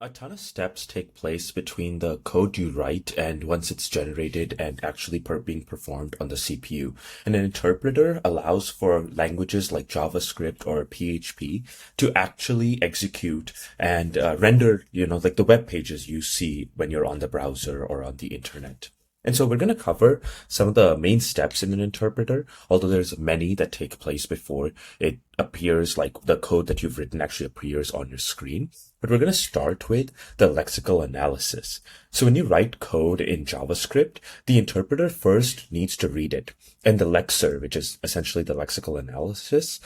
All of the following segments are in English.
A ton of steps take place between the code you write and once it's generated and actually being performed on the CPU. And an interpreter allows for languages like JavaScript or PHP to actually execute and render, like the web pages you see when you're on the browser or on the internet. And so we're going to cover some of the main steps in an interpreter, although there's many that take place before it appears, like the code that you've written actually appears on your screen. But we're going to start with the lexical analysis. So when you write code in JavaScript, the interpreter first needs to read it. And the lexer, which is essentially the lexical analysis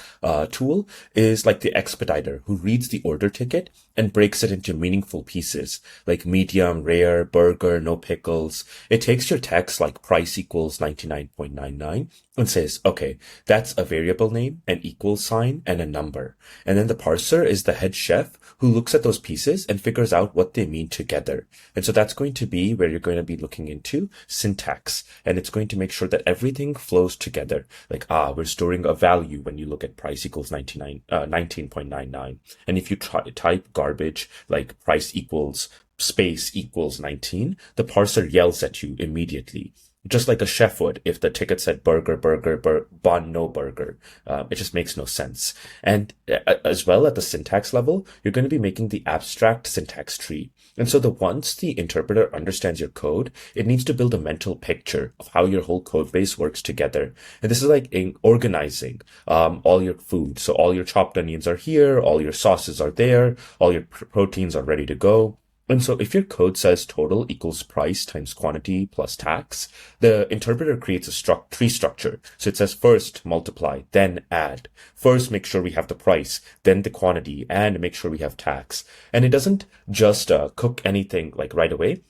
tool, is like the expediter who reads the order ticket and breaks it into meaningful pieces, like medium, rare, burger, no pickles. It takes your text like price equals 99.99 and says, okay, that's a variable name, an equal sign, and a number. And then the parser is the head chef who looks at those pieces and figures out what they mean together. And so that's going to be where you're going to be looking into syntax. And it's going to make sure that everything flows together. Like, we're storing a value when you look at price equals 19.99. And if you type garbage, like price equals space equals 19, the parser yells at you immediately. Just like a chef would if the ticket said burger, bun, no burger. It just makes no sense. And as well at the syntax level, you're going to be making the abstract syntax tree. And so once the interpreter understands your code, it needs to build a mental picture of how your whole code base works together. And this is like organizing all your food. So all your chopped onions are here, all your sauces are there, all your proteins are ready to go. And so if your code says total equals price times quantity plus tax, the interpreter creates a tree structure. So it says first multiply, then add. First make sure we have the price, then the quantity, and make sure we have tax. And it doesn't just cook anything like right away.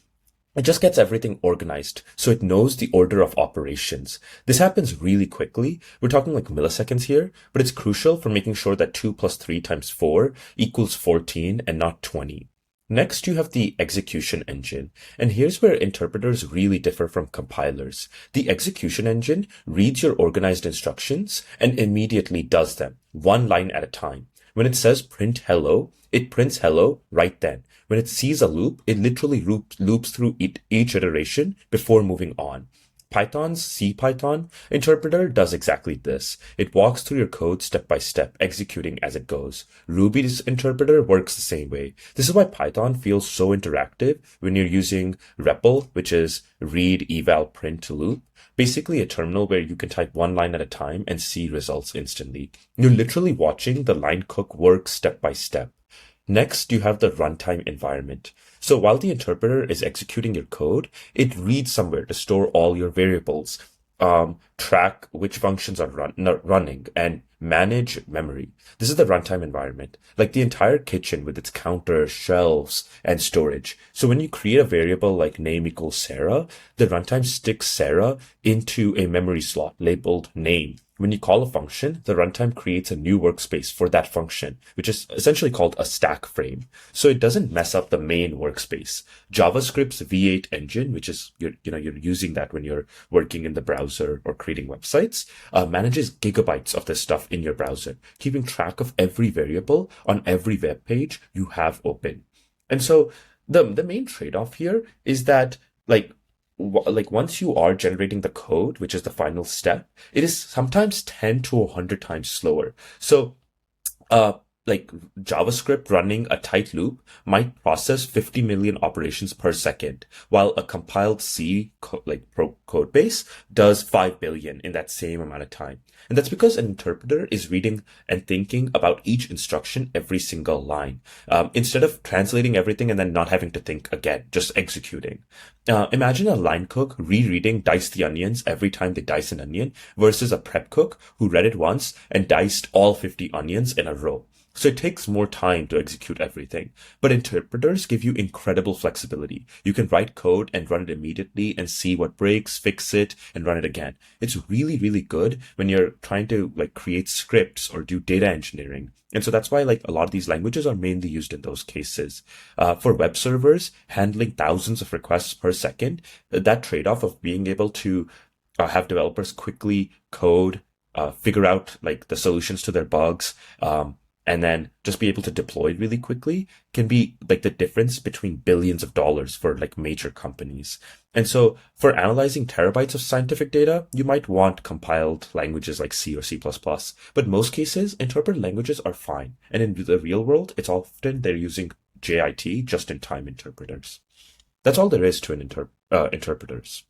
It just gets everything organized, so it knows the order of operations. This happens really quickly. We're talking like milliseconds here, but it's crucial for making sure that 2 plus 3 times 4 equals 14 and not 20. Next, you have the execution engine, and here's where interpreters really differ from compilers. The execution engine reads your organized instructions and immediately does them, one line at a time. When it says print hello, it prints hello right then. When it sees a loop, it literally loops through each iteration before moving on. Python's CPython interpreter does exactly this. It walks through your code step by step, executing as it goes. Ruby's interpreter works the same way. This is why Python feels so interactive when you're using REPL, which is read, eval, print, loop. Basically a terminal where you can type one line at a time and see results instantly. You're literally watching the line cook work step by step. Next, you have the runtime environment. So while the interpreter is executing your code, it reads somewhere to store all your variables, track which functions are running, and manage memory. This is the runtime environment, like the entire kitchen with its counter, shelves, and storage. So when you create a variable like name equals Sarah, the runtime sticks Sarah into a memory slot labeled name. When you call a function, the runtime creates a new workspace for that function, which is essentially called a stack frame. So it doesn't mess up the main workspace. JavaScript's V8 engine, which is, you're using that when you're working in the browser or creating websites, manages gigabytes of this stuff in your browser, keeping track of every variable on every web page you have open. And so the main trade-off here is that once you are generating the code, which is the final step, it is sometimes 10 to 100 times slower. So, JavaScript running a tight loop might process 50 million operations per second, while a compiled C code base does 5 billion in that same amount of time. And that's because an interpreter is reading and thinking about each instruction every single line, instead of translating everything and then not having to think again, just executing. Imagine a line cook rereading dice the onions every time they dice an onion versus a prep cook who read it once and diced all 50 onions in a row. So it takes more time to execute everything. But interpreters give you incredible flexibility. You can write code and run it immediately and see what breaks, fix it, and run it again. It's really, really good when you're trying to create scripts or do data engineering. And so that's why a lot of these languages are mainly used in those cases. For web servers, handling thousands of requests per second, that trade-off of being able to have developers quickly code, figure out the solutions to their bugs, and then just be able to deploy it really quickly can be like the difference between billions of dollars for like major companies. And so for analyzing terabytes of scientific data, you might want compiled languages like C or C++. But most cases, interpreted languages are fine. And in the real world, it's often they're using JIT, just-in-time interpreters. That's all there is to interpreters.